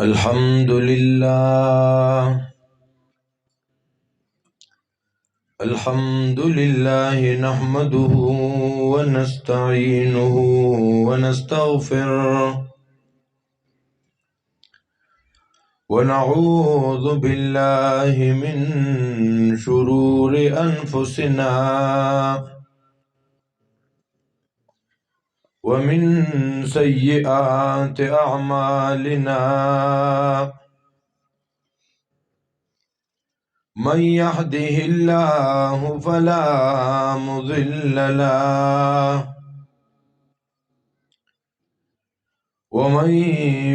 الحمد لله نحمده ونستعينه ونستغفره ونعوذ بالله من شرور أنفسنا ومن سيئات أعمالنا من يهده الله فلا مضل له ومن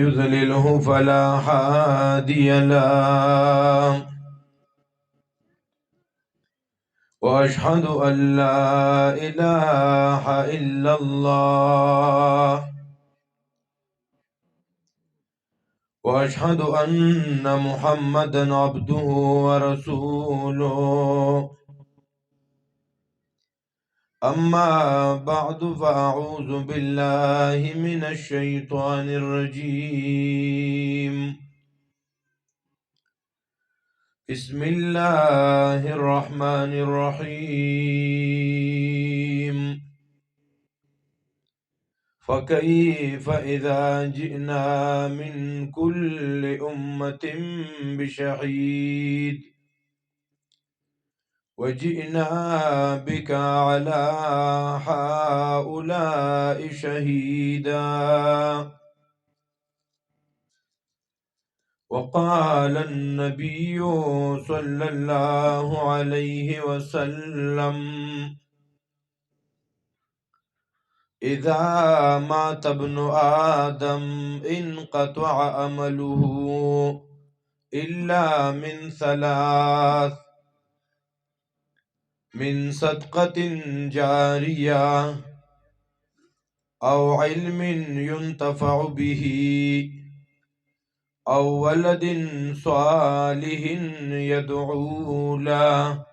يضلله فلا هادي له وأشهد أن لا إله إلا الله وأشهد أن محمدا عبده ورسوله أما بعد فأعوذ بالله من الشيطان الرجيم بسم الله الرحمن الرحيم فكيف إذا جئنا من كل أمة بشهيد وجئنا بك على هؤلاء شهيدا وقال النبي صلى الله عليه وسلم إذا مات ابن آدم انقطع عمله إلا من ثلاث من صدقة جارية أو علم ينتفع به أو ولد صالح يدعو له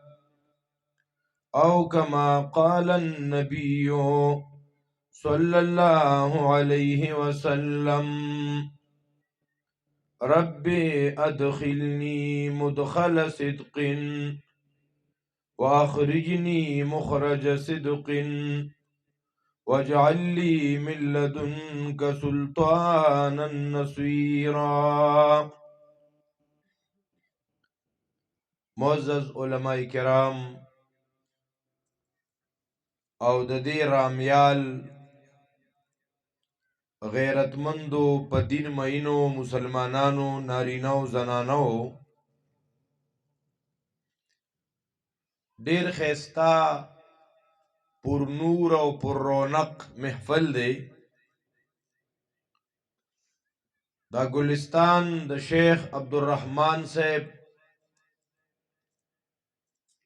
أو كما قال النبي صلى الله عليه وسلم ربي أدخلني مدخل صدق وأخرجني مخرج صدق واجعل لي من لدنك سلطانا نصيرا. معزز علماء کرام او د دې رامیال غیرتمندو په دین مینو مسلمانانو نارینو زنانو ډیر خیستا پر نور او پر رونق محفل دی. دا گلستان د شیخ عبدالرحمن صاحب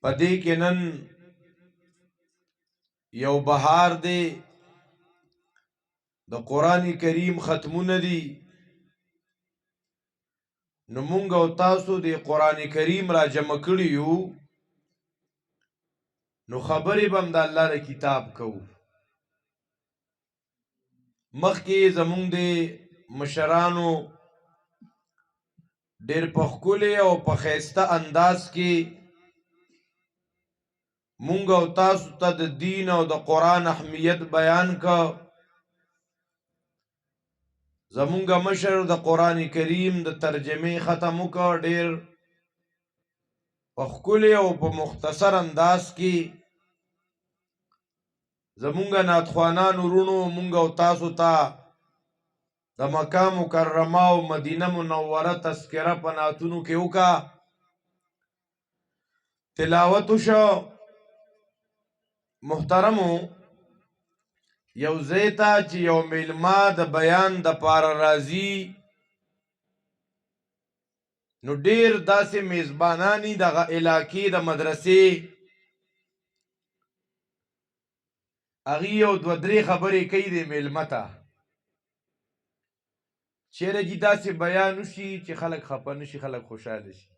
پدې کې نن یو بهار دی، د قرآن کریم ختمونه دي. نو مونږ او تاسو د قرآن کریم را جمع کړي یو، نو خبرې به هم د الله د کتاب کوو. مخکې زمونږ د مشرانو ډېر په ښکلي او په ښایسته انداز کې مونږ او تاسو ته د دین او د قرآن اهمیت بیان که. زمونږ مشر د قرآن کریم د ترجمې ختم وکړ ډېر په ښکلي او په مختصر انداز کې. زمونږ نعتخوانانو وروڼو مونږ او تاسو ته د مکه مکرمه او مدینه منوره تذکره په نعتونو کې وکړه، تلاوت وشو. محترمو، یو ځای ته چې یو میلمه د بیان د پاره راځي، نو ډیر داسې میزبانانی دغه علاقې د مدرسې هغې یو دوه درې خبرې کوي د میلمه ته، چیرې چې داسې بیان وشي چې خلک خفه نه شي، خلک خوشحاله شي.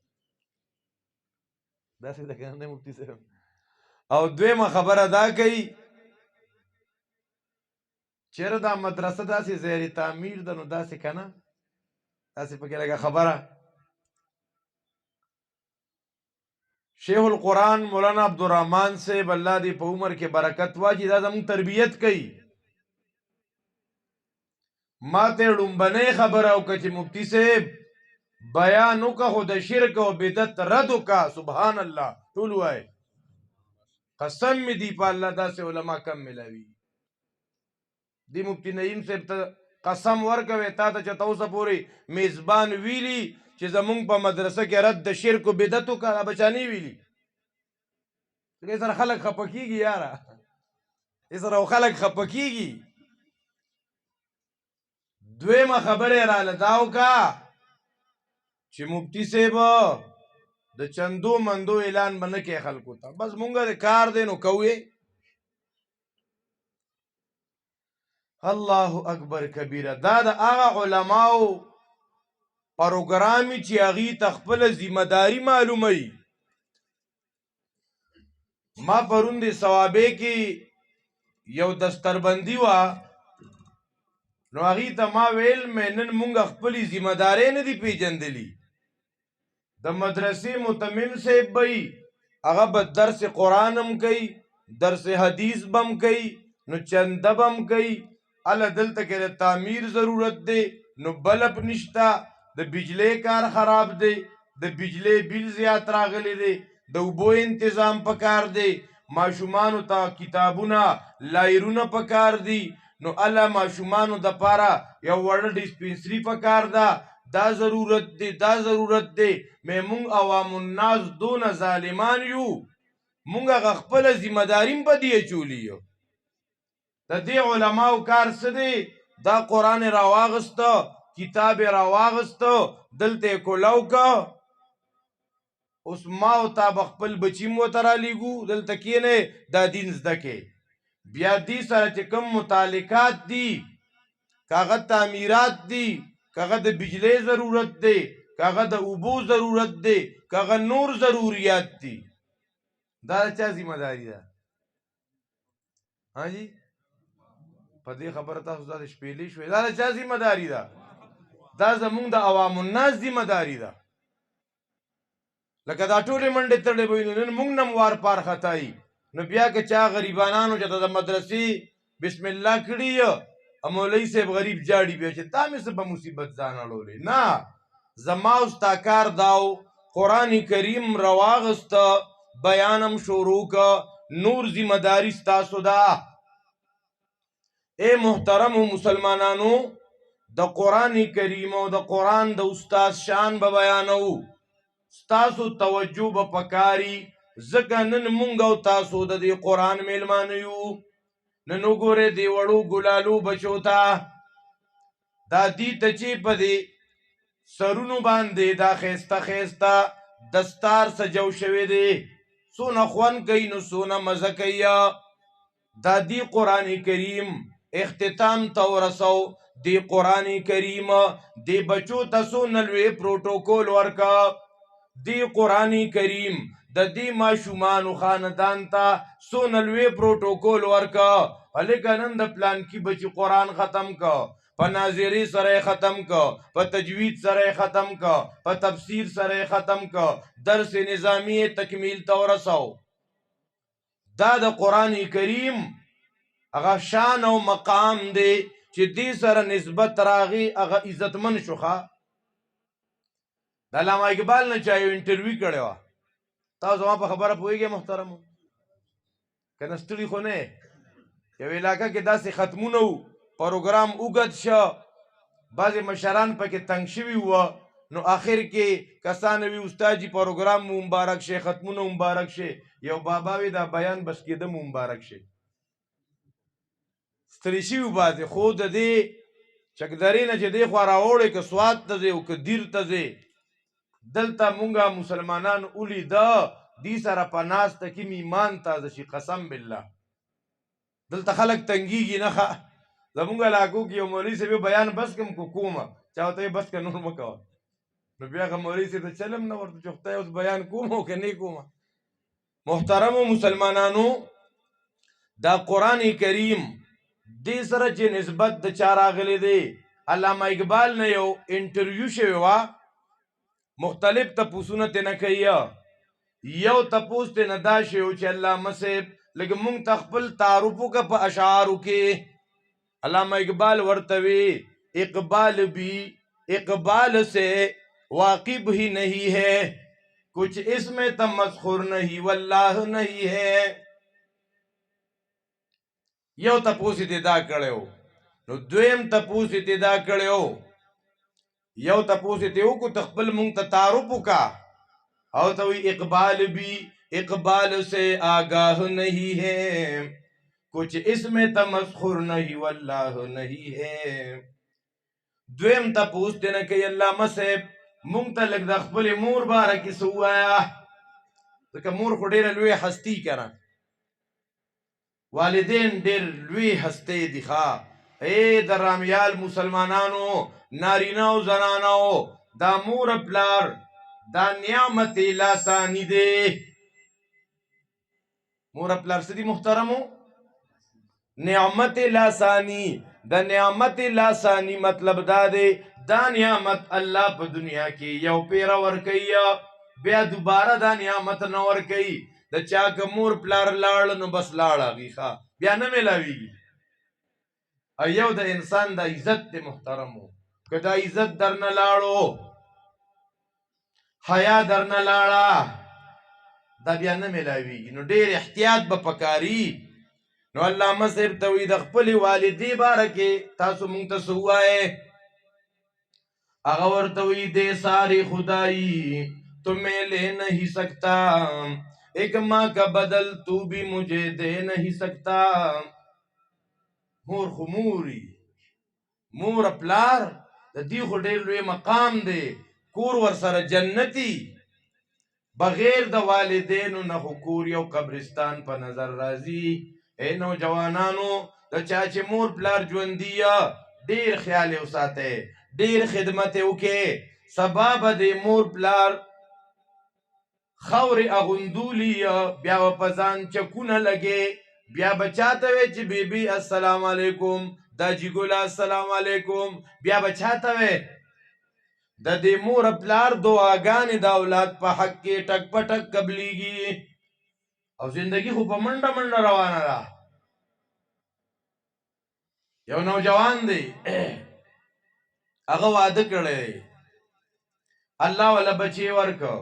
داسې ده که نه مفتي صاحب؟ او دویمه خبره دا کوي چې چیرې دا مدرسه داسې زیر تعمیر ده نو داسې که نه داسې پکې لږه خبره. شیخ القرآن مولانا عبدالرحمن صاحب الله دې په عمر کې برکت واچي دا زموږ تربیت کوي. ما ته لومبنۍ خبره وکړه چې مفتی صاحب بیان وکړه خو د شرک او بدعت رد وکړه. سبحان الله ټول وایي قسم مې دی په الله داسې علما کم ملاوي. دی مفتی نعیم صاحب ته قسم ورکوي تا ته چې ته اوسه پورې میزبان ویلي چې زمونږ په مدرسه کې رد د شرک و بدعت وکړه بچانې ویلي. دې سره خلک خفه کېږي یاره دې سره خلک خفه کېږي. دویمه خبره یې راله دا وکړه چې مفتی صاحب د چندو مندو اعلان به نه کوي خلکو ته بس مونږ د کار دی نو کوو. الله اکبر کبیره. دا د هغه علماو پروګرامي چې هغوی ته خپله ذمه داري معلوموي. ما پرون د ثوابې کې یو دستربندي وه نو هغوی ته ما ویل مې نن مونږ خپلې ذمه دارۍ نه دي پیژندلي. د مدرسې متمم صاحب به هغه به درس قرآن هم کوي درس حدیث به هم کوي نو چنده به هم کوي. هله دلته کې د تعمیر ضرورت دی نو بلب نشته د بجلی کار خراب دی د بجلی بیل زیات راغلی دی د اوبو انتظام پکار دی ماشومانو ته کتابونه لایرونه پکار دي نو هله ماشومانو دپاره یو وړه ډسپنسري پکار ده دا ضرورت دی دا ضرورت دی. مې مونږ عوام الناس دونه ظالمان یو مونږ هغه خپله ذمه داري هم په دې اچولي یو. د دې علماو کار څه دی دا قرآن یې راواغسته کتاب یې راواغسته دلته یې کولاو که. اوس ما او تا به خپل بچي م ورته رالیږو دلته کښېنئ دا دین زده کې بیا دې سره چې کوم متعلقات دي که هغه تعمیرات دي که هغه د بجلی ضرورت دی که هغه د اوبو ضرورت دی که هغه نور ضروریات دي دا د چا ذمه داري ده؟ جی په دې خبره تاسو دا د شپېلې شوې دا د چا ذمه داري ده؟ دا زمونږ د عوام الناس ذمه داري ده. لکه دا ټولې منډې تړلې به وي نو نن مونږ نه م وار پار خطایي نو بیا که چا غریبانانو چې د مدرسې بسم الله کړي مولوي صاحب غریب جاړي بیا چې تا مې څه به مصیبت ځان اړولی. نه زما او ستا کار داو قرآن کریم راواغسته بیانم شروع که نور ذمه داري ستاسو ده. اے محترمو مسلمانانو د قرآن کریم او د قرآن د استاد شان به بیانو ستاسو توجه به پکاري ځکه نن مونږ او تاسو د دې قرآن میلمانه یو. نن وګورئ دې وړو ګلالو بچو ته دا دي ته چې په دې سرونو باندې دا ښایسته ښایسته دستار سجو شوی دی څونه خوند کوي نو څونه مزه کوي. دا دی قرآن کریم اختتام ته ورسو دی قرآن کریم دی بچو ته څونه لوی پروټوکول ورکه دی قرآن کریم د دې ماشومانو خاندان ته څونه لوی پروټوکول ورکه. هلکه نن د پلانکي بچي قرآن ختم که په ناظري سره یې ختم که په تجوید سره یې ختم که په تفسیر سره یې ختم که درس نظامی یې تکمیل ته ورسو. دا د قرآن کریم هغه شان او مقام دی چې دې سره نسبت راغی هغه عزتمن شوخه. د علامه اقبال نه چا یو انټرویو کړې وه تاسو زما په خبره پوهېږئ محترمو که نه ستړي خو نه یو علاقه کې داسې ختمونه وو پروګرام اوږد شه بعضې مشران پکې تنګ شوي وه نو آخر کې کسان وي استاد جي پروګرام مو مبارک شي ختمونه مبارک شي یو بابا وي دا بیان بس کېده مو مبارک شي ستړي شوي بعضې خو د دې چکدرې نه چې دې خوا راوړې که سوات ته ځې او که دیر ته ځې دلته مونږه مسلمانان ولیده دې سره په ناسته کې مې ایمان تازه شي قسم بالله. دلته خلک تنګېږي نه ښه زمونږ علاقو کې یو مولوي صاحب بیان بس کړم کو کومه چا ورته بس که نور مه کوه نو بیا هغه مولوي صاحب ته چلم نه ورته چې خدای اوس بیان کوم او که نه کومه. محترمو مسلمانانو دا قرآن کریم دې سره چې نسبت د چا راغلی دی علامه اقبال نه یو انټرویو شوی وه مختلف تپوسونه ترې نه کوي یو تپوس ترې نه دا شوی و چې علامه صاحب لږ مونږ ته خپل تعارف وکړه په اشعارو کې علامہ اقبال ورته وی اقبال بھی اقبال سے واقف ہی نہیں ہے کچھ اس میں تمسخر نہیں واللہ نہیں ہے یو تپوس ته دا کړو نو دویم تپوس ته دا کړو یو تپوس ته وکړو تخپل مونږ ته تعارف وکا او ته وی اقبال بھی اقبال سے آگاہ نہیں ہے کچھ اس میں تمسخر نہیں واللہ نہیں ہے دویم تپوس ته نه کوي علامه صاحب مونږ ته لږ د خپلې مور باره کې څه ووایه ځکه مور خو ډېره لویه هستي که نه والدین ډېر لوی هستۍ دي ښه د رامیال مسلمانانو نارینه او زنانو دا مور پلار دا نعمت لاسانی دی مور پلار څه دي محترمو نعمت لاسانی د نعمت لاسانی مطلب دا دی دا نعمت الله په دنیا کې یو پیره ورکوي بیا دوباره دا نعمت نه ورکوي د چا که مور پلار لاړ نو بس لاړ هغې ښه بیا نه میلاویږي او یو د انسان د عزت دی محترمو که دا عزت در نه لاړو حیا در نه لاړه دا بیا نه میلاویږي نو ډېر احتیاط به پکاري نو علامه صاحب ته وی د خپلې والدې باره کې تاسو مونږ ته څه ووایې هغه ورته وی دې ساری خدائی تو میں لے نہیں سکتا ایک ماں کا بدل تو بھی مجھے دے نہیں سکتا مور خو موري مور پلار د دې خو ډېر لوی مقام دی کور ورسره جنتي بغیر د والدینو نه خو کور یو قبرستان په نظر راځي اے نوجوانانو د چا چې مور پلار ژوندي ډېر خیال یې وساتئ ډېر خدمت یې وکړئ سبا به د مور پلار خاورې اغوندولي بیا به په ځان چکونه لګې بیا به چاته وی چې بیبي السلام علیکم داجي ګله السلام علیکم بیا به چاته وی د دې مور پلار دعاګانې د اولاد په حق کې ټک په ټک قبلیږي او زندگی خو په منډه منډه روانه ده یو نوجوان دی هغه واده کړی الله ولا بچی ورکو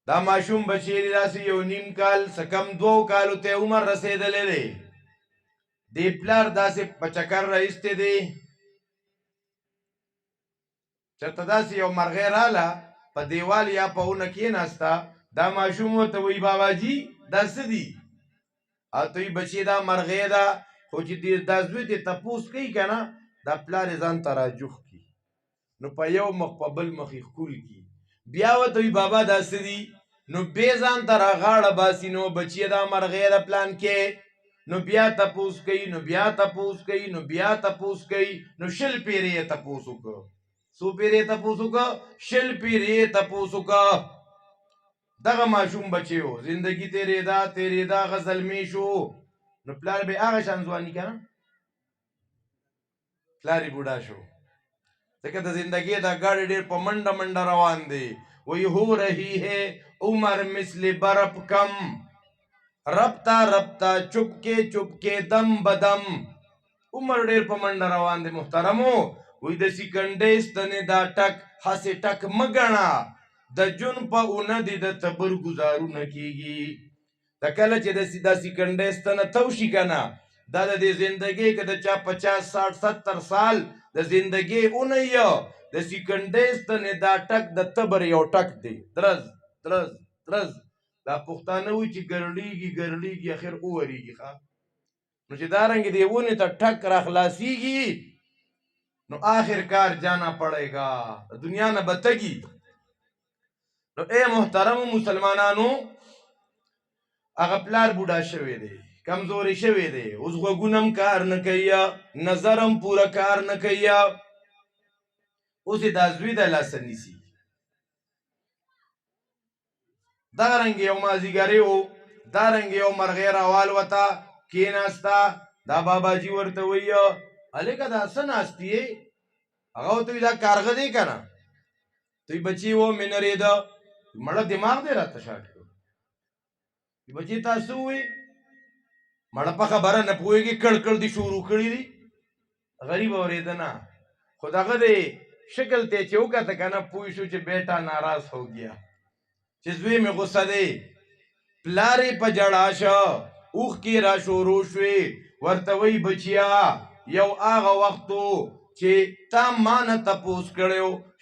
دا ماشوم بچی دی داسې یو نیم کال څه کم 2 کالو ته عمر رسېدلی دی دې پلار داسې په چکر رایستی دی چېرته داسې یو مرغۍ راله په دیوال یا په ونه کېناسته دا ماشوم ورته وایي باباجي دا څه دي او ته وایي بچې دا مرغۍ ده خو چې دا زوی دې تپوس کوي که نه دا پلار یې ځان ته راجوخ کړي نو په یو مخ په بل مخ یې ښکول کړي بیا ورته وایي بابا دا څه دي نو بې ځان ته راغاړه باسي نو بچې دا مرغۍ ده پلان کې نو بیا تپوس کوي نو بیا تپوس کوي نو بیا تپوس کوي نو 100 پیرې یې تپوس وکړو څو پیرې تپوس وکړه 100 پیرې یې تپوس وکړه دغه ماشوم بچی و زندگی تیرېدا هغه زلمی شو نو پلار به هغه شان ځواني که نه پلار یې بوډا شو ځکه د زندګۍ دا ګاډی ډېر په منډه منډه روان دی وی ہو رہی ہے عمر مثل برف کم ربطا ربطا چپکے دم بدم عمر ډېر په منډه روان دی محترمو وی د سیکنډۍ ستنې دا ټک هسې ټک مه ګڼه د جون په اونه دې د تبر ګزارونه کېږي د کله چې دا سیکنډۍ ستنه تو شي که نه دا د دې زندګۍ که د چا 50 60 70 سال د زندګۍ اونه یو د سیکنډۍ ستنې دا ټک د تبر یو ټک دی درز درز درز دا پښتانه وایي چې ګرړېږي ګرړېږي اخر وورېږي ښه نو چې دارنګې دې ونې ته ټک راخلاصېږي نو آخر کار جانا پڑے گا دنیا نه بتگی نو اے محترم مسلمانانو هغه پلار بوډا شوی دی کمزوري شوی دی اوس غوږونه کار نه کوي نظرم پوره کار نه کوي اوس یې دا زوی د لاسه نیسي دغه رنګې یو مازدیګری و دا رنګې یو مرغۍ راوالوته کېناستا دا باباجي ورته وایي هلکه دا څه ناستې یې هغه ورته وایي دا کارغه دی که نه توی بچی و مې نرېده مړه دماغ دی راته شاټ کړ بچی تاسو ووایي مړه په خبره نه پوهېږي کړ کړ دي شروع کړي دي غریب اورېده نه خو دغه دی شکل ته چې وکته که نه پوه شو چې بیټا ناراض ہو گیا چې زوی مې غصه دی پلار یې په جړا شه اوښکې را شروع شوې ورته وایي بچیا یو هغه وخت و چې تا ما نه تپوس کړی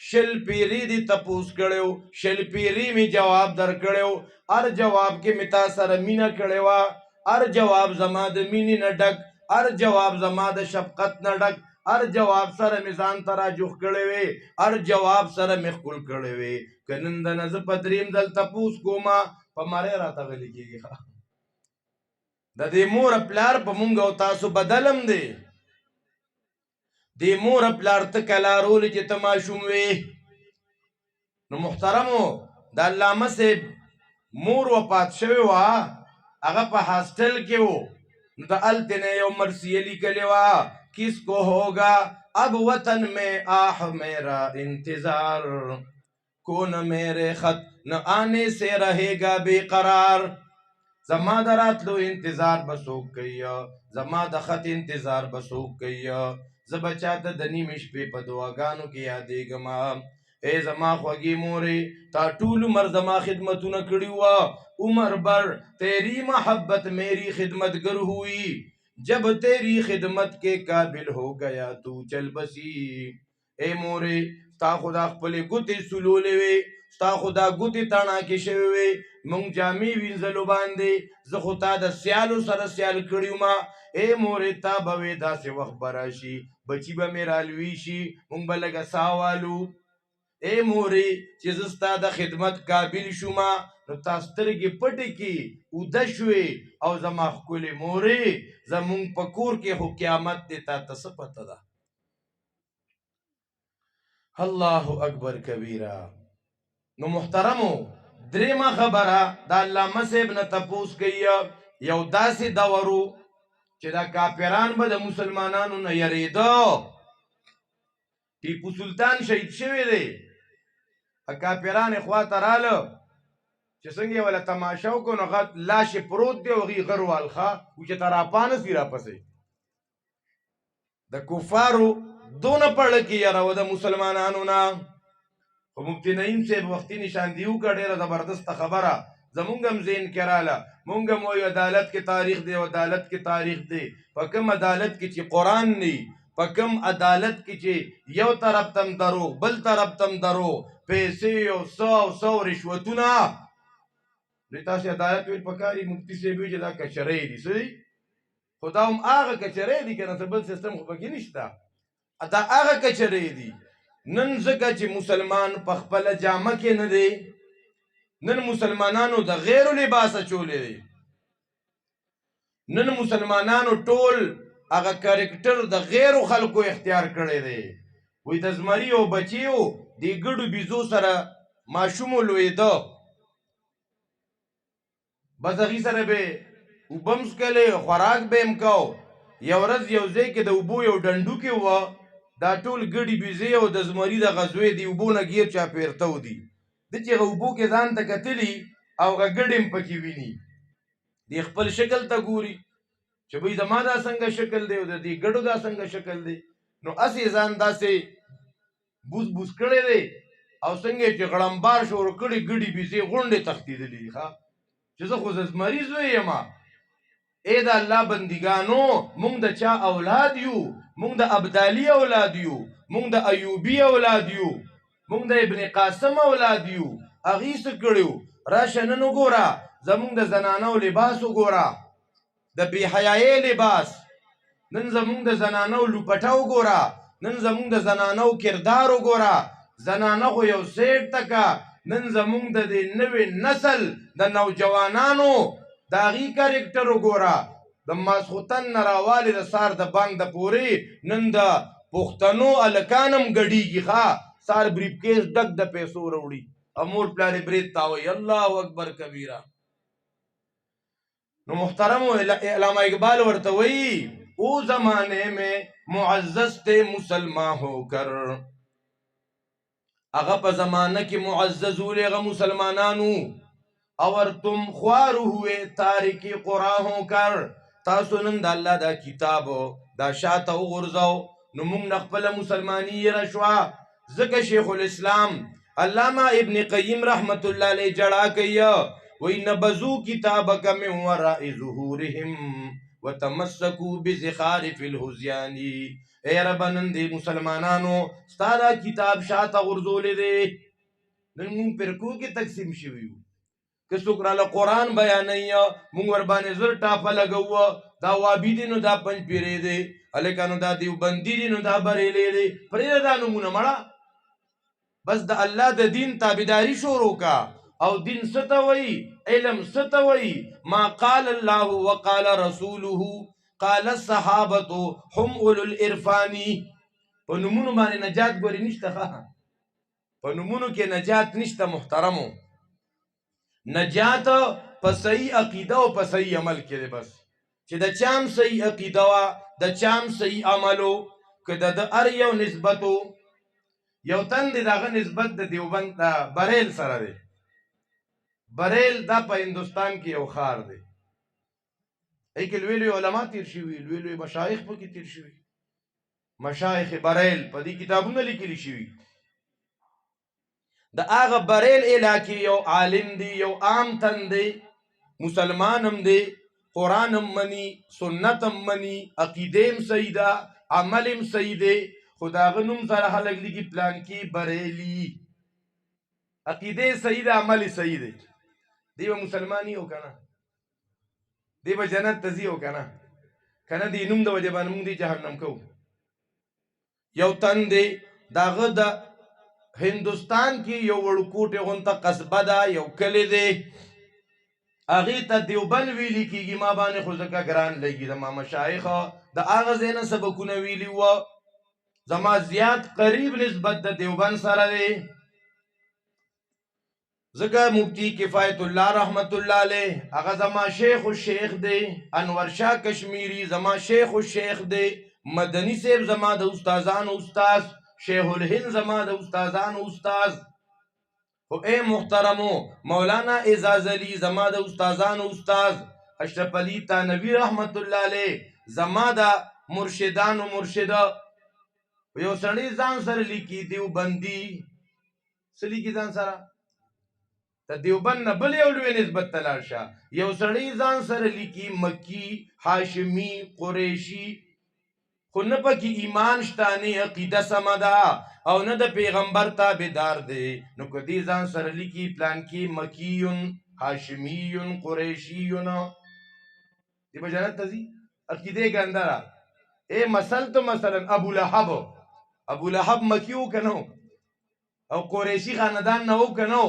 شل پیرې دې تپوس کړی شل پیرې مې جواب درکړی هر جواب کې مې تا سره مینه کړې وه هر جواب زما د مینې نه ډک هر جواب زما د شفقت نه ډک هر جواب سره مې ځان ته راجوخ کړی وې هر جواب سره مې ښکل کړی وې که نن د نه زه په درېیم ځل تپوس کومه په مرۍ راته غلي کېږي د دې مور پلار په مونږ او تاسو بدلم دی دې مور پلار ته کلارولې چې ته ماشوم وې نو محترمو د علامه صاحب مور وفات شوې وه هغه په هاسټل کې و نو د هلتې نه یو مرثیه لیکلې وه کس کو ہوگا اب وطن میں آہ میرا انتظار کون میرے خط نہ آنے سے رہے گا بے قرار زما د راتلو انتظار به څوک کوي زما د خط انتظار به څوک کوي زه به چاته د نیمې شپې په دعاګانو کې یادېږم ای زما خوږې مورې تا ټول عمر زما خدمتونه کړي وه عمر بر تیری محبت میری خدمتگر ہوئی جب تیری خدمت کے قابل ہو گیا تو چل بسی اے مورې ستا خو دا خپلې ګوتې سولولې وې ستا خو دا ګوتې تڼاکې شوې وې مونږ جامې وینځلو باندې زه خو تا د سیالو سره سیال کړي ومه اے مورې تا به وې داسې وخت به راشي بچي به مې رالوي شي مونږ به لږه ساه والو اے مورې چې زه ستا د خدمت قابل شومه نو تا سترګې پټې کې اوده شوې او زما ښکلې مورې زمونږ په کور کې خو قیامت دی تا ته څه پته ده الله اکبر کبیره نو محترمو درېیمه خبره د علامه صاحب نه تپوس کوي یو داسې دور و چې دا کافران به د مسلمانانو نه یریده ټیپو سلطان شهید شوی دی کافران یې خواته راله چې څنګه یې وله تماشه وکړو نو هغه لاش یې پروت دی هغې غر والخه و چې ته راپانه سي راپسې د کفارو دونه پړه کې یره وه د مسلمانانو نه خو مفتی نعیم صاحب وختي نشاندهي وکړه ډېره زبردسته خبره زمونږ هم ذهن کې راله مونږ هم وایو عدالت کې تاریخ دی او عدالت کې تاریخ دی په کوم عدالت کې چې قرآن دی په کوم عدالت کې چې یو طرف تم دروغ بل طرف تم دروغ پیسې او سو رشوتونه نو تاسې عدالت ویل پکار دي مفتي صاحب وایي چې دا کچرۍ دي څه دي خو دا هم هغه کچرۍ دي که نه څه بل سیستم خو پکې نشته دا هغه کچرۍ دي نن ځکه چې مسلمان په خپله جامه کې نه دی نن مسلمانانو د غیرو لباس اچولی دی نن مسلمانانو ټول هغه کرکټر د غیرو خلکو اختیار کړی دی وایي د زمري او بچیو د ګډو بیزو سره ماشوم لویده بس هغې سره به اوبه م څکلې خوراک به یې م کو یو ورځ یو ځای کې د اوبو یو ډنډوکې وه دا ټول ګډې بیزې او د زمري د غزوې د اوبو نه ګیر چاپېرته و دي ده چې هغه اوبو کې ځان ته کتلي او هغه ګډې م پکې ویني دې خپل شکل ته ګوري چې بھئی زما دا څنګه شکل دی او د دې ګډو دا څنګه شکل دی نو هسې ځان داسې بوس بوس کړی دی او څنګه چې غړمبار شروع کړي ګډې بیزې غونډې تښتېدلي دي ښه چې زه خو زمري زوی یم ای د الله بندګانو مونږ د چا اولاد یو مونږ د ابدالي اولاد یو مونږ د ایوبي اولاد یو مونږ د ابن قاسم اولاد یو هغې څه کړي راشه نن وګوره زمونږ د زنانو لباس وګوره د بې حیایۍ لباس نن زمونږ د زنانو لوپټه وګوره نن زمونږ د زنانو کردار وګوره زنانه خو یو سیټ تکه نن زمونږ د دې نوې نسل د نوجوانانو د هغې کرکټر وګوره د ماسخوتن نه راوالې د سار د بانک د پورې نن د پښتنو هلکان هم ګډېږي ښه سار بریف کیس ډک د پیسو راوړي او مور پلار یې برید تاووي الله اکبر کبیره نو محترم علامہ اقبال ورته وی او زمانے میں معزز تھے مسلمان ہو کر اغا پا زمانہ کی معزز ہوئے اغا مسلمانانو اور تم خوار ہوئے تارکی قرآن ہو کر تاسو نن دا اللہ دا کتابو دا شاتا غرزو نمونگ نقبل مسلمانی رشوا ذکر شیخ الاسلام علامہ ابن قیم رحمت اللہ علیہ جڑا کیا وَإِنَّبَذُوا كِتَابَكَ مِنْ وَرَاءِ ظُهُورِهِمْ وَتَمَسَّكُوا بِزِخَارِفِ الْحُزْيَانِ اے رب نندے مسلمانانو ستارا کتاب شاعتا غرزولے دے نمون پرکو کی تقسیم شویو کہ سکرالا قرآن بیانیا مونگ وربانے زر ٹاپا لگوا دا وابی دینو دا پنج پیرے دے علیکانو دا دیو بندی دینو دا بریلے دے پریدہ دا نمونہ مڑا بس دا اللہ دا دین تابداری شروع کا او دین ستوئی علم ستوئی ما قال اللہ وقال رسولہ قال الصحابت هم اولو الارفانی پا نمونو مانے نجات گوری نشتا خواہ پا نمونو کے نجات نشتا محترمو نجات پا صحیح عقیدہ و پا صحیح عمل کے دے بس چی دا چام صحیح عقیدہ و دا چام صحیح عملو کہ دا ار یو نسبتو یو تن دی داغا نسبت دا دیوبند دا بریل سر دے بریل دا پا ہندوستان کی یو خار دے ایک لوی علماء تیر شوی لوی مشایخ پا کی تیر شوی مشایخ بریل پا دی کتابوں نے لکلی شوی دا آغا بریل علاقی یو عالم دی یو عام تن دی مسلمانم دی قرآنم منی سنتم منی عقیدیم سیدہ عملم سیدے خدا غنم سر حلق لگی پلان کی بریلی عقیدے سیدہ عمل سیدے دیو مسلمانی ہو کنا دیو جنت تزی ہو کنا کنا دی نم دا وجبان مونگ دی جہنم کو یو تن دے دا غدا ہندوستان کی یو وڑکوٹے غنطا قصبہ دا یو کلی دے اغیتا دیوبن ویلی کی گی ما بانے خوزکا گران لگی دا ما مشایخا دا آغا زینا سبکون ویلی ہوا زما زیاد قریب نسبت دا دیوبن سارا دے زکا مفتی کفایت اللہ رحمت اللہ علیہ اگا زما شیخ الشیخ دے انور شاہ کشمیری زما شیخ الشیخ دے مدنی سیب زما دا استازان استاز شیخ الہند زما دا استازان استاز اے محترمو مولانا اعزاز علی زما دا استازان استاز اشرف علی تانوی رحمت اللہ علیہ زما دا مرشدان و مرشدہ یو سڑی زان سر لکی دیو بندی سلی کی زان سرہ تا دیوبند نبل یو لوی نسبت تلاشا یو سڑی زان سر لکی مکی حاشمی قریشی خونپا کی ایمان شتانی عقیدہ سمدا او نا دا پیغمبر تابدار دے نو کدی زان سر لکی پلان کی مکیون حاشمیون قریشیون دی بجانت تزی عقیدے کے اندر اے مسل تو مثلا ابو لہب مکیو کنو او قریشی خاندان نو کنو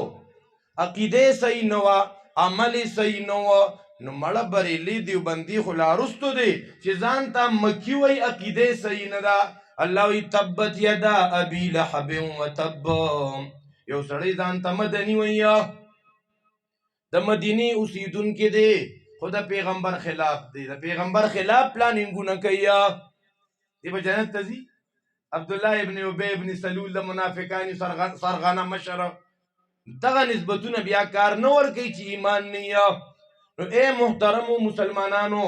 عقیدے صحیح نوا عمل صحیح نوا نو مڑا بریلی دیوبندی خلارستو دے چیزان تا مکی وی عقیدے صحیح ندا اللہ وی تبت یدا ابی لحب و تب یو سڑی زان تا مدنی وی دا مدینی اسیدن کے دے خدا پیغمبر خلاف دے دا پیغمبر خلاف پلاننگو نکیا دی با جنت تزی عبداللہ ابن عبی ابن سلول دا منافقانی سرغانہ مشرہ دغا نسبتون بیا کار نور کئی چی ایمان نیا نو اے محترم و مسلمانانو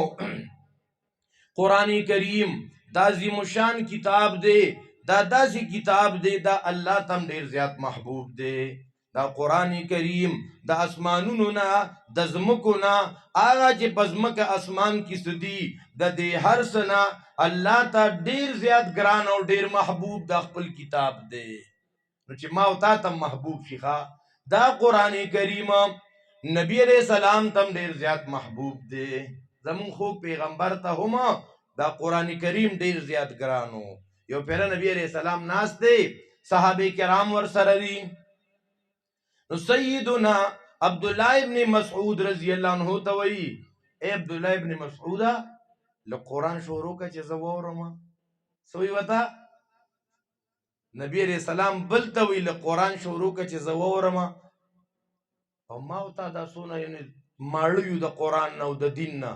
قرآن کریم دا عظیم شان کتاب دے دا سی کتاب دے دا اللہ تم دیر زیاد محبوب دے دا قرآن کریم دا اسمانونو نا دا زمکو نا آغا چی پزمک اسمان کی سدی دا دے ہر سنا اللہ تا دیر زیاد گران اور دیر محبوب دا خپل کتاب دے نو چی ماوتا تم محبوب شیخا دا قرآن کریم نبی علیہ السلام تم دیر زیاد محبوب دے زمون خوب پیغمبر تا ہما دا قرآن کریم دیر زیاد گرانو یو پیرا نبی علیہ السلام ناس دے صحابہ کرام ور سردی نو سیدنا عبداللہ ابن مسعود رضی اللہ عنہ توئی اے عبداللہ ابن مسعودہ لقرآن شورو کا چیزا وورما سوئی وطا نبی علیہ السلام بلتوی لقرآن شروع کا چیزا وورما او ماوتا دا سونا یعنی ماړه یو د قرآن نه او د دین نه.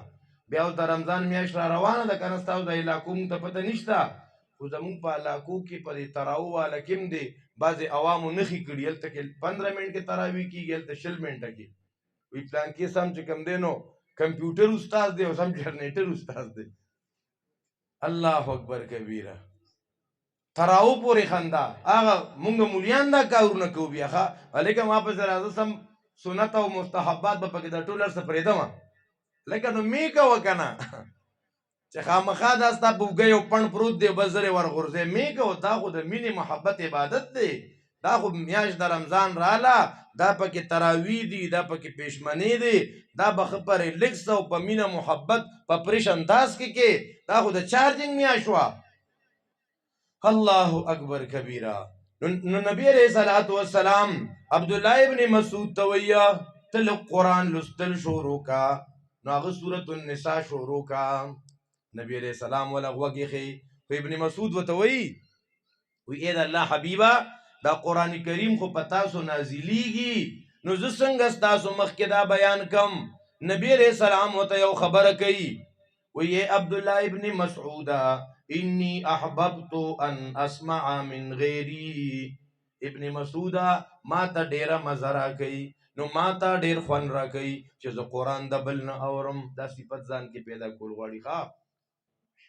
بیا اوس د رمضان میاشت را روانه ده که نه، ستاسو د علاقو مونږ ته پته نشته، خو زمونږ په علاقو کې په دې تراو والا کې هم دی بعضې عوامو نښې کړي، هلته کې 15 منټ کې تراویح کېږي، هلته 20 منټه کې. وی پلان کې سم چې کوم دی نو کمپیوټر استاد دی او سم جنریټر استاد دی. الله اکبر کبیره. تراو پورې خندا هغه مونږ مولیان دا کارونه کوو بیا ښه هلکه ما پسې راځه سم سنت او مستحبات به پکې د ټول هر څه پرېږدمه لکه نو مې کوه که نه چې خامخا دا ستا په اوږه یو پڼ پروت دی بس زر یې ورغورځې مې کوه. دا خو د مینې محبت عبادت دی، دا خو میاشت د رمضان راله، دا پکې تراویح دي، دا پکې پېشمنې دي، دا به ښه په ریلیکس او په مینه محبت په پریش انداز کې دا خو د چارجنګ میاشت وه. الله اکبر کبیره. نو نبی علیہ الصلوۃ والسلام عبداللہ ابن مسعود ته ویه ته لږ قرآن لوستل شروع کا. نو هغه سورة النساء شروع کا. نبی علیہ السلام وله غوږ ایښی، خو ابن مسعود ورته وی ای د الله حبیبه دا قرآن کریم خو په تاسو نازلیږي، نو زه څنګه ستاسو مخکې دا بیان کم؟ نبی علیہ السلام ورته یو خبره کوي، وی ای عبداللہ ابن مسعود انی احببت ان اسمع من غیری. ابن مسعود ما ته ډیره مزه راکوي، نو ما ته ډیر خوند راکوي چې زه قرآن د بل نه اورم. دا صفت ځان کې پیدا کول غواړي. ښه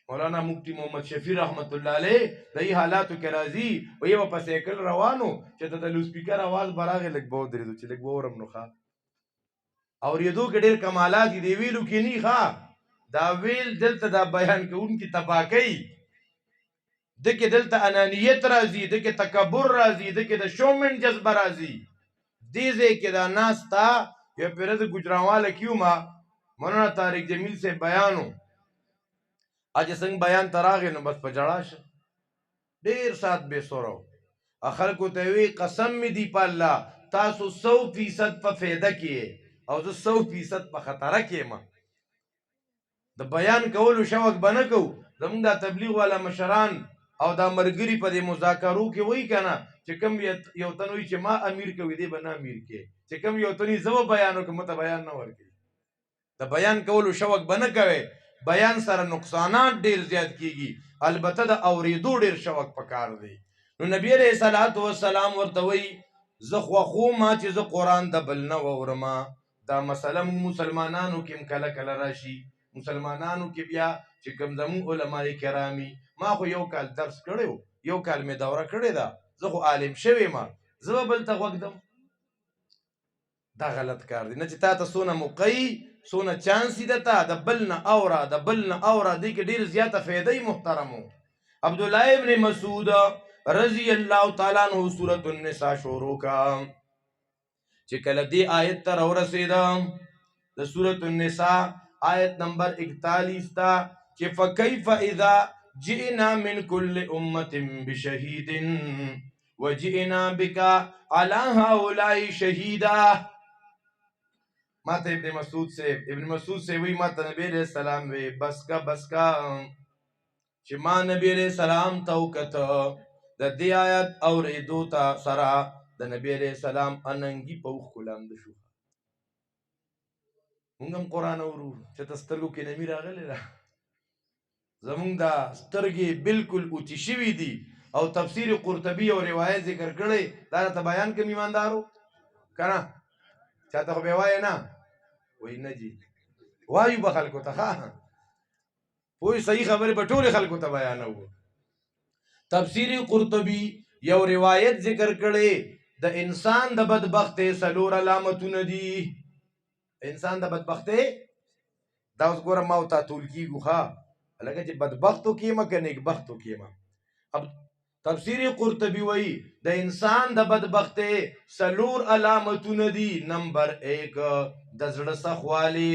مولانا مفتی محمد شفیع رحمت الله علیه د دې حالاتو کې راځي وایي به په سایکل روانو چې ته د لوسپیکر اواز به راغی لږ به ودرېدو چې لږ به اورم. نو ښه اورېدو کې ډېر کمالات دي، د ویلو کې نه. ښه دا ویل دلته دا بیان کوونکي تباه کوي، دکې دلته انانیت راځي، دکې تکبر راځي، دکې د شومن جذبه راځي. دې ځای کې دا ناسته یو پیره د ګجرانواله کې ومه مولانا طارق جمیل صاحب بیانو چې څنګه بیان ته راغی نو بس په جړا شه ډېر ساعت بې سوره و. خلکو ته وی قسم مې دی په الله تاسو 100% په فایده کې او زه 100% په خطره کې یم. د بیان کولو شوق به نه کوو. زمونږ دا تبلیغ والا مشران او دا مرګري په دې مذاکرو کې وایي که نه چې کوم یو تن وایي چې ما امیر کوي دی به نه امیر کې، چې کوم یو تن زه به بیان وکړم مته بیان نه ورکوي. د بیان کولو شوق به نه کوئ. بیان سره نقصانات ډیر زیات کیږي، البته د اورېدو ډیر شوق پکار دی. نو نبی علیہ الصلوۃ والسلام ورته وی زه خوښوم چې زه قرآن د بل نه واورم. دا مسله موږ مسلمانانو کې هم کله کله راشي. مسلمانانو کې بیا چې کوم زموږ علما کرامي، ما خو یو کال درس کړی و، یو کال مې دوره کړې ده، زه خو عالم شوی یم، زه به بل ته غوږ دم. دا غلط کار دی. نه چې تا ته څونه موقعي څونه چانس ده تا د بل نه اوره د بل نه اوره، دې کې ډېر زیاته فایده محترمو. عبدالله ابن مسعود رضی الله تعالی عنہ سورة النساء شروع کا. چې کله دې آیت ته راورسېده د سورة النساء آیت نمبر 41 تا چې فکیف اذا جئنا من كل امة بشهید وجئنا بك على هؤلاء شهیدا. ما ته ابن مسعود سے وی ما ته نبی علیہ السلام وی بس کا چې ما نبی علیہ السلام ته وکته د دې آیت اورېدو ته سره د نبی علیہ السلام اننګي په اوښکو لامده شو. مونږ هم قرآن اورو چې ته سترګو کې نمي راغلی ده، زمونږ دا سترګې بالکل اوچې شوي دي. او تفسیر قرطبي او روایت ذکر کړی دا راته بیان کوم ایماندارو که نه چاته خو بیا وایې نه وایي نه جي وایو به خلکو ته. ښه پوه صحیح خبرې به ټولې خلکو ته بیانوو. تفسیر قرطبي یو روایت ذکر کړی د انسان د بدبختۍ 4 علامتونه دي. انسان د بدبختۍ دا اوس ګوره ما او تا تول کېږو ښه لکه چې بدبختو کېمه که نیکبختو کېمه. تفسیر قرطبی وی د انسان د بدبختۍ 4 علامتونه دي. نمبر 1 د زړه سخوالی،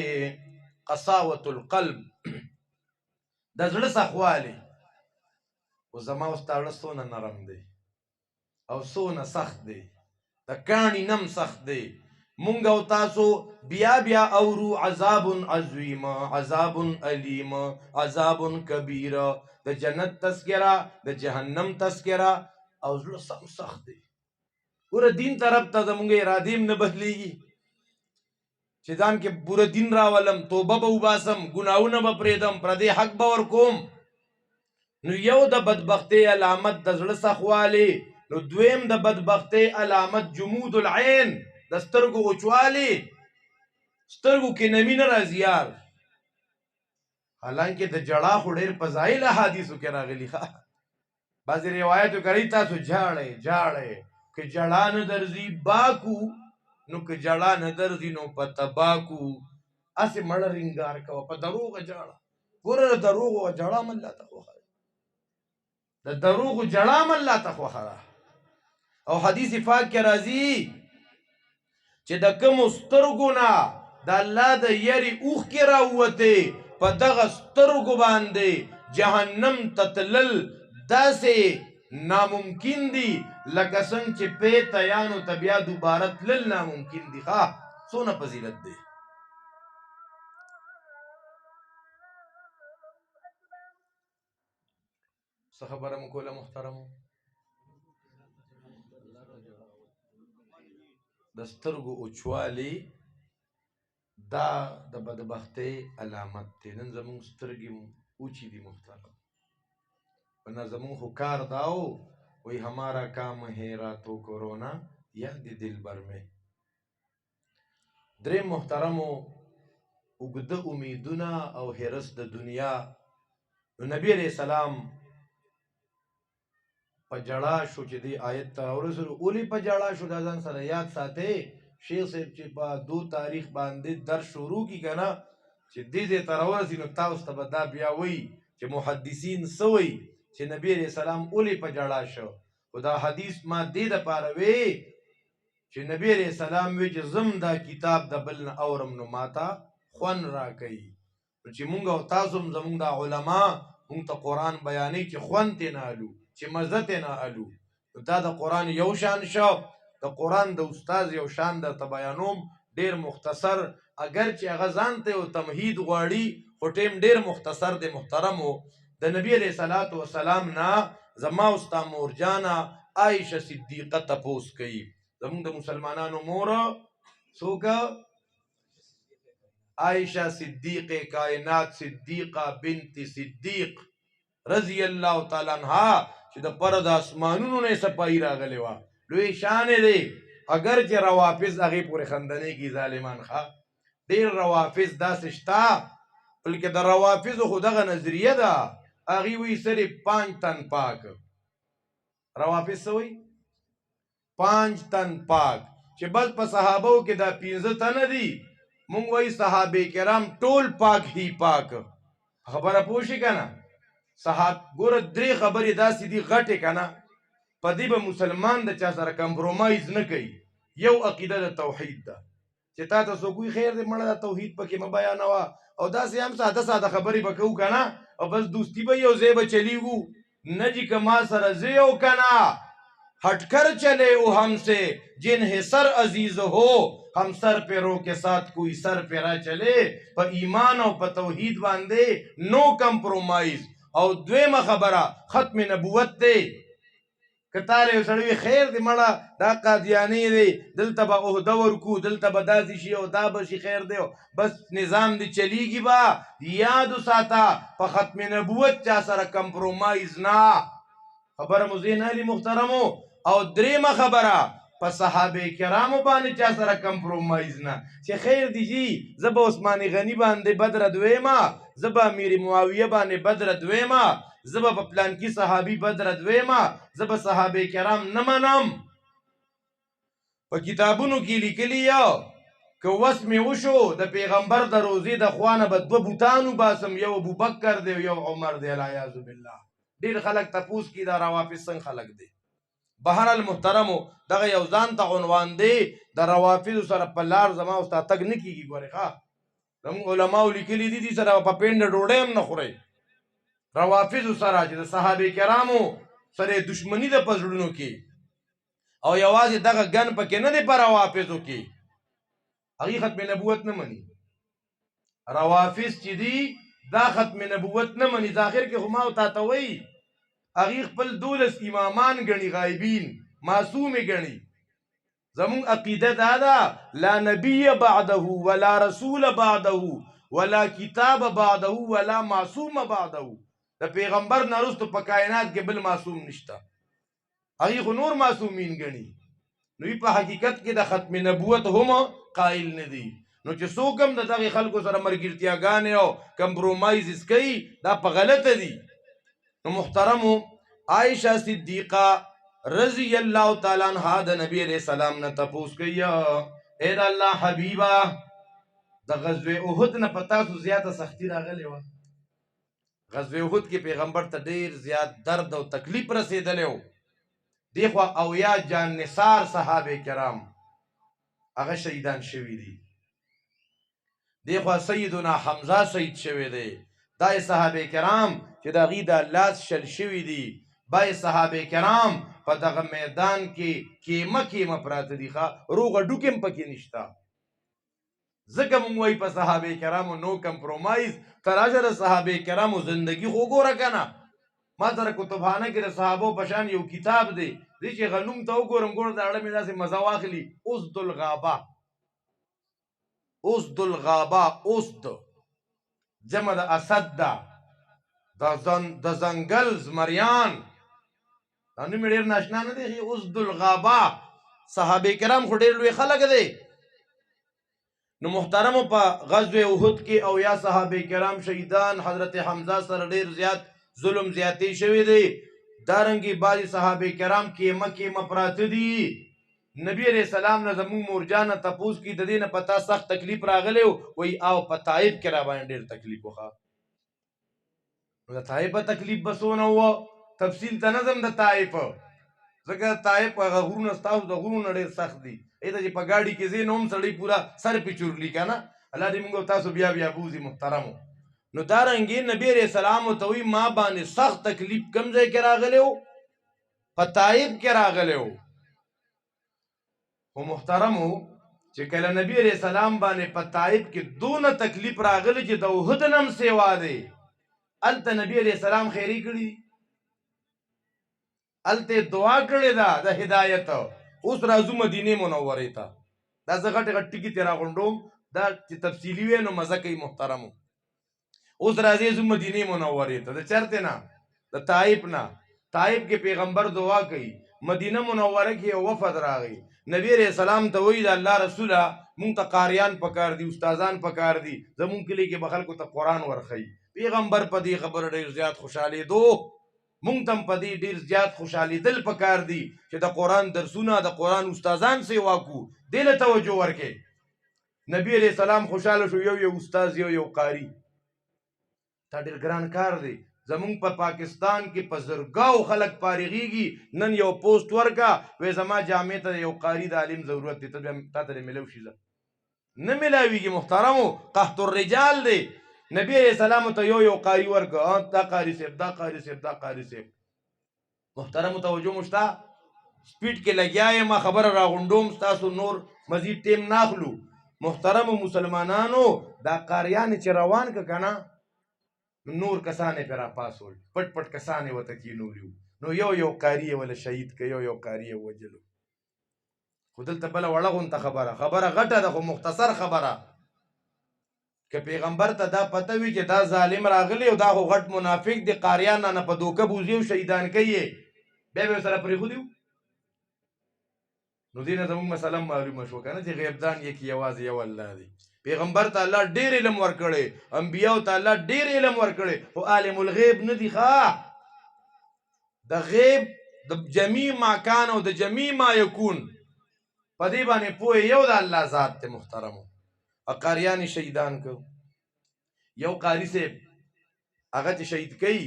قساوة القلب، د زړه سخوالی. او زما اوس تا زړه څونه نرم دی او څونه سخت دی، د کاڼي نم سخت دی. مونږ او تاسو بیا اورو عذاب عظیم، عذاب علیم، عذاب کبیر، د جنت تذکره، د جهنم تذکره، او زړه سم سخت دی. ګوره دین طرف ته زمونږ ارادې هم نه بدلیږي چې ځان کې پوره دین راولم، توبه به وباسم، ګناهونه به پرېږدم، پردی حق به ورکوم. نو یو د بدبختۍ علامت د زړه سخوالی، نو دویم د بدبختۍ علامت جمود العین، د سترګو وچوالی، سترګو کې نمی نه راځي یار. حالانکه د جړا خو ډېر فضایل احادیثو کې راغلي ښه. بعضې روایتو کوي تاسو جاړئ جاړئ، که جړا نه درځي باکو، نو که جړا نه درځي نو په تباکو. هسې مړه رنګار کوه، په دروغه جاړه. ګوره د دروغو جړا من لا ته خوښه ده، د دروغو جړا من لا ته خوښه ده. او حدیث پاک کې راځي چې د کومو سترګو نه د الله د یری اوښکې راووتې، په دغه سترګو باندې جهنم ته تلل داسې ناممکن دي لکه څنګه چې پې تیانو ته بیا دوباره تلل ناممکن دي. ښه څونه فضیلت دی. څه خبره مو کوله محترمو؟ د سترګو اوچوالی دا د بدبختۍ علامت دی. نن زمونږ سترګې اوچې دي محترم، ورنه زمونږ خو کار داو وی ہمارا کام ہے راتو کورونا یاد دلبر میں. دریم محترمو اوږده امیدونه او حرص د دنیا. نو نبی علیہ السلام په جړا شو چې دی آیت ته ورسولو. اولی په جړا شو دا ځان سره یاد ساتئ. شیخ صاحب چې په 2 تاریخ باندې درس شروع کی کنه چې دې ځای ته راورسي نو تاسو ته به دا بیا وایي چې محدثین څه وایي چې نبی علیہ السلام اولی په جړا شو. خو دا حدیث ما دې دپاره وی چې نبی علیہ السلام وی چې زم دا کتاب د بل نه اورم نو ماته خوند راکوي. چې مونږ او تاسو هم زمونږ دا علما مونږ ته قرآن بیانوي چې خوند ترې نه الو، چې مزه ترې نه الو. دا د قرآن یو شان شو. د قرآن د استاد یو شان درته بیانوم، ډېر مختصر، اگر چې هغه ځان ته یو تمهید غواړي خو ټیم ډېر مختصر دی. محترمو د نبی علیہ الصلوۃ والسلام نه زما او ستا مور جانه عایشه صدیقه تپوس کوي. زمونږ د مسلمانانو مور څوک؟ عائشہ صدیق کائنات صدیقہ بنت صدیق رضی اللہ تعالی عنہا چې د پر د اسمانونو نه صفائی راغلی وه. لوی شان دی. اگر چې روافض هغې پورې خندنې کی ظالمان. ښه ډېر روافض داسې شته، بلکې د روافضو خو دغه نظریه ده، هغې وایي صرف 5 تن پاک. روافض څه وایي؟ 5 تن پاک، چې بس په صحابو کې دا 15 تنه دي. مونږ وایي صحابه کرام ټول پاک هی پاک. خبره پوه شي که نه؟ ګوره 3 خبرې داسې دي غټې که نه، په دې به مسلمان د چا سره کمپرومایز نه کوي. یو عقیده د توحید ده چې تا ته څوک وي خیر دی مړه دا توحید پکې مه بیانوه، او داسې هم ساده ساده خبرې به کوو که نه، او بس دوستي به یو ځای به چلیږو. نه جي که ما سره زه یو که نه ہٹ کر چلے وہ ہم سے جنہیں سر عزیز ہو، ہم سر پہ رو کے ساتھ کوئی سر پہ را چلے. پا ایمان او پا توحید باندے نو کمپرومائز. او دویمه خبره ختم نبوت دی. که تاله یو سړی خیر دی مړه دا قادیانی دی، دلته به عهده ورکو، دلته به داسې شي او دا به شي، خیر دی بس نظام دی چلیږي. به یاد وساته په ختم نبوت چا سره کمپرومایز نه. خبره مو ذهن علي محترمو. او دریمه خبره په صحابه کرامو باندې چا سره کمپرومایز نه، چې خیر دی جی زه به عثمان غني باندې بدره دویمه، زه به امیر معاویه باندې بدره دویمه، زه به په پلانکي صحابي بدره دویمه، زه به صحابه کرام نه منم. په کتابونو کې لیکلي یو که وس مې وشو د پیغمبر د روزې د خوانه به 2 بوتان وباسم، یو ابوبکر دی یو عمر دی. العیاذ بالله. ډېر خلک تپوس کي دا روافض څنګه خلک دی. بهرحال محترمو دغه یو ځان ته عنوان دی. د روافضو سره په لار زما او ستا تګ نه کېږي. ګورې ښه زموږ علماو لیکلي دي دې سره په پینډه ډوډۍ هم نه خورئ. روافضو سره چې د صحابه کرامو سره دشمني ده په زړونو کې، او یوازې دغه ګن پکې نه دی په روافضو کې، هغې ختم نبوت نه مني. روافض چې دي دا ختم نبوت نه مني. ظاهر کې خو ما او تا ته وایي هغې خپل 12 امامان ګڼي، غایبین معصومې ګڼي. زمون عقیده دا ده لا نبی بعده ولا رسول بعده ولا کتاب بعده ولا معصوم بعده. د پیغمبر نه وروسته په کائنات کې بل معصوم نشته. هغوی خو نور معصومین ګڼي، نو په حقیقت کې د ختم نبوت هم قائل نه دي. نو چې څوک هم د دغې خلکو سره ملګرتیاګانې او کمپرومایزز کوي دا په غلطه دي. نو محترمو، عائشہ صدیقہ رضی اللہ تعالیٰ عنہ د نبی علیہ السلام نه تپوس کوي اے د الله حبیبه د غزوه احد نه په تاسو زیاته سختی راغلې وه. غزوه احد کې پیغمبر ته ډېر زیات درد او تکلیف رسېدلی و. دې خوا اویا جان نثار صحابه کرام هغه شهیدان شوي دي. دې خوا سیدنا حمزه شهید شوی دی. دا صحابه کرام چې د هغوی د لاس شل شوي دي. بای صحابه کرام په دغه میدان کې کیمه کیمه پراته دي، روغه ډوکې هم پکې نشته. ځکه موږ وایي په صحابه کرامو نو کمپرومایز. ته راشه د صحابه کرامو زندگی خو وګوره که نه. ما سره کتابخانه کې د صحابو په شان یو کتاب دی، دی چې غنوم ته وګورم ګوره د اړه مې داسې مزه واخلي. اسد الغابه، اسد الغابه، اسد جمع د اسد ده، د ځنګل زمریان. دا نوم یې ډېر ناشنا نه دی. اسد الغابه صحابه کرام خو ډېر لوی خلک دی. نو محترمو په غزوه احد کې اویا صحابه کرام شهیدان، حضرت حمزه سره ډېر زیات ظلم زیاتی شوی دی. دارنګې بعضې صحابه کرام کیمه کیمه پراته دي. نبی علیہ السلام نه زموږ مورجان نه تپوس کي د دې نه پتا سخت تکلیف راغلی و. وایي او په طایف کې را باندې ډېر تکلیف وښه. نو د طایف په تکلیف به څونه وه، تفصیل ته نه ځم د طایف، ځکه د طایف هغه غرونه ستاسو د غرونه ډېر سخت دي. ته چې په ګاډي کې ځې نو هم سړی پوره سر پې چورلي که نه. الله دې موږ تاسو بیا بیا بوځي محترمو. نو دارنګې نبی علیہ السلام ورته وایي ما باندې سخت تکلیف کوم ځای کې راغلی و؟ په طایف کې راغلی و. خو محترمو چې کله نبی علیہ السلام باندې په طایف کې دونه تکلیف راغلی چې د احد نه هم سیوا دی، هلته نبی علیہ السلام خیري کړي، هلته دعا کړې ده د هدایت. اوس راځو مدینې منورې ته. دا زه غټې غټ ټکي ترې راغونډوم، دا چې تفصیلي وی نو مزه کوي محترمو. اوس راځي ځو مدینې منورې ته. د چرتې نه؟ د طایف نه. طایف کې پیغمبر دعا کوي. مدینه منوره کې یو وفد راغی. نبی علیہ السلام ته وایي د الله رسوله مونږ ته قاریان پکار دي، استادان پکار دي، زمونږ کلي کې به خلکو ته قرآن ورښیي. پیغمبر په دې خبره ډېر زیات خوشحالېدو. مونږ ته هم په دې ډېر زیات خوشحالېدل پکار دي چې د قرآن درسونه د قرآن استادان سیوا کړو. دې له توجه ورکړئ. نبی علیہ السلام خوشحاله شو. یو استاز یو قاري. دا ډېر ګران کار دی. زمونږ په پاکستان کې په زرګاو خلک فارغېږي. نن یو پوسټ ورکه وایي زما جامع ته یو قاري د عالم ضرورت دی، تا ته دې میلو شي؟ نه میلاویږي محترمو. قحط الرجال دی. نبی علیہ السلام ته یو قاری ورکه، دا قاری صاحب، دا قاری صاحب، دا قاری صاحب. محترمو توجه مو شته؟ سپیډ کې لګیا یم، خبره راغونډوم، ستاسو نور مزید ټیم ناخلو. محترمو مسلمانانو، دا قاریان چې روان که که نه، نور کسان یې پرې راپاڅول، پټ پټ کسان یې ورته کېنولي. نو یو قاري یې وله شهید که، یو قاري یې ووجلو. خو دلته بله وړه غونته خبره غټه ده خو مختصر خبره. که پیغمبر ته دا پته وي چې دا ظالم راغلی او دا خو غټ منافق دی، قاریان نه په دوکه بوځي او شهیدان کوي، بیا به یې سره پرېښودي وو؟ نو دې نه زموږ مسله معلومه شوه که نه چې غیبدان یې کې یوازې یو الله دی. پیغمبر ته الله ډېر علم ورکړی، انبیاو ته الله ډېر علم ورکړی، خو عالم الغیب نه دي. د غیب د جمیع ما کان او د جمیع ما یکون په دې باندې پوه یو د الله ذات دی محترمو. قاریان یې شهیدان کو. یو قاري صاحب هغه چې شهید کوي،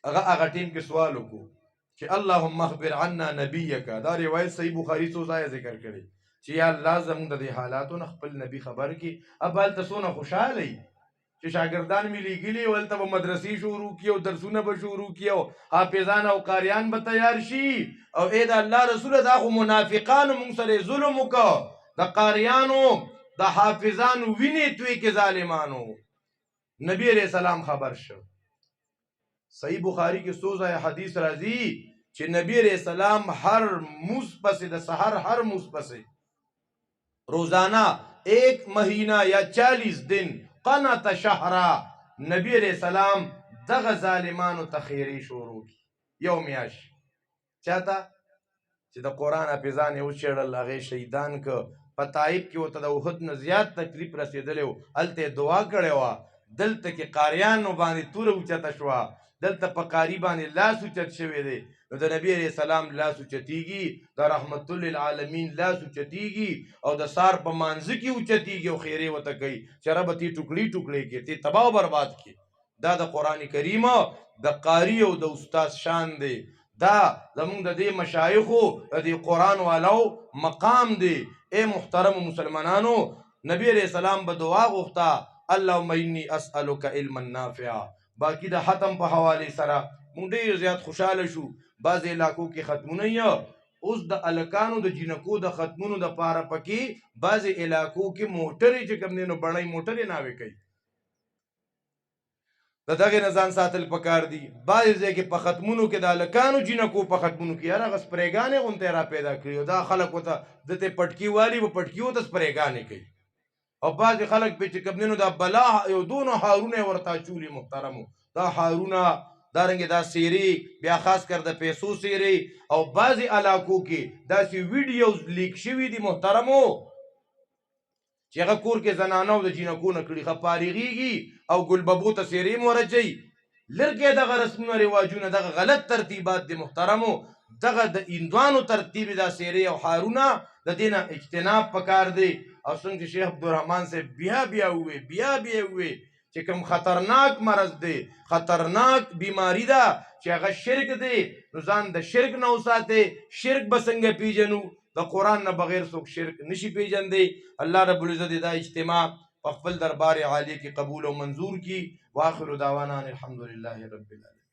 هغه ټیم کې سوال وکړو چې اللهم اخبر عنا نبیک. دا روایت صحیح بخاري څو ځایه ذکر کړی چې یا الله زموږ د دې حالاتو نه خپل نبی خبر کړي. اب هلته څونه خوشحاله وي چې شاګردان مې لیږلي او هلته به مدرسې شروع کړي او درسونه به شروع کړي او حافظان او قاریان به تیار شي. او ای د الله رسوله دا خو منافقانو موږ سره ظلم وکړه، د قاریانو د حافظانو وینې توی کې ظالمانو. نبی علیہ السلام خبر شو. صحیح بخاری کې څو ځایه حدیث راځي چې نبی علیہ السلام هر موس پسې د سحر هر موس پسې روزانہ 1 مہینہ یا 40 دن قنات شهرا نبی علیہ السلام دغه ظالمانو تخیری شروع کی یو میاش چاته چې د قرآن حافظان یې وچېړل هغې شهیدان که په طایف کې ورته د احد نه زیات تکلیف رسېدلی و هلته یې دعا کړې وه دلته کې قاریانو باندې توره اوچته شوه دلته په قاري باندې لاس اوچت شوی دی نو د نبی علیہ السلام لاس اوچتیږي د رحمت للعالمین لاس اوچتیږي او د سار په مانځه کې اوچتیږي او خیرې ورته کوي چې ربه تی ټوکړي ټوکړي کې تی تباه و برباد کې دا د قرآن کریم د قاری او د استاد شان دی دا زمونږ د دې مشایخو د دې قرآن والو مقام دی اے محترم مسلمانانو نبی علیہ السلام به دعا غوښته اللهم انی اسألک علما نافعا باقی د ختم په حواله سره مونږ ډېر زیات خوشحاله شو بعض علاقو کې ختمونه یې اوس د الکانو د جنکو د ختمونو د پاره پکې بعض علاقو کې موټرې چې کوم دی نو بڼی موټرې ناوې کوي د دغه نه ځان ساتل پکار دي بعضې ځای کې په ختمونو کې د هلکانو جینکو په ختمونو کې یاره هغه سپریګانې غوندې را پیدا کړي او دا خلک ورته دته پټکي والي به پټکي ورته سپریګانې کوي او بعضې خلک پې چې کوم دی نو دا بلا یو دونه هارونه یې ورته اچولي محترمو دا هارونه دارنګې دا سیرې بیا خاص کر د پیسو سیرې او بعضې علاقو کې داسې ویډیوز لیک شوي دي محترمو چې هغه کور کې زنانه او د جینکو نه کړي ښه فارغېږي او ګلببو ته سیرې م ورچوي لرګې دغه رسمونه رواجونه دغه غلط ترتیبات دي محترمو دغه د هندوانو ترتیب دا سیرې او هارونه د دې نه اجتناب پکار دی او څنګه چې شیخ عبدالرحمن صاحب بیا ووی چې کوم خطرناک مرض دی خطرناک بیماری ده چې هغه شرک دی نو ځان د شرک نه وساتې شرک به څنګه پیژنو د قرآن نه بغیر څوک شرک نشي پیژندی الله رب العزت دا اجتماع په خپل دربار عالی کې قبول او منظور کی واخر دعوانا الحمدلله رب العالمین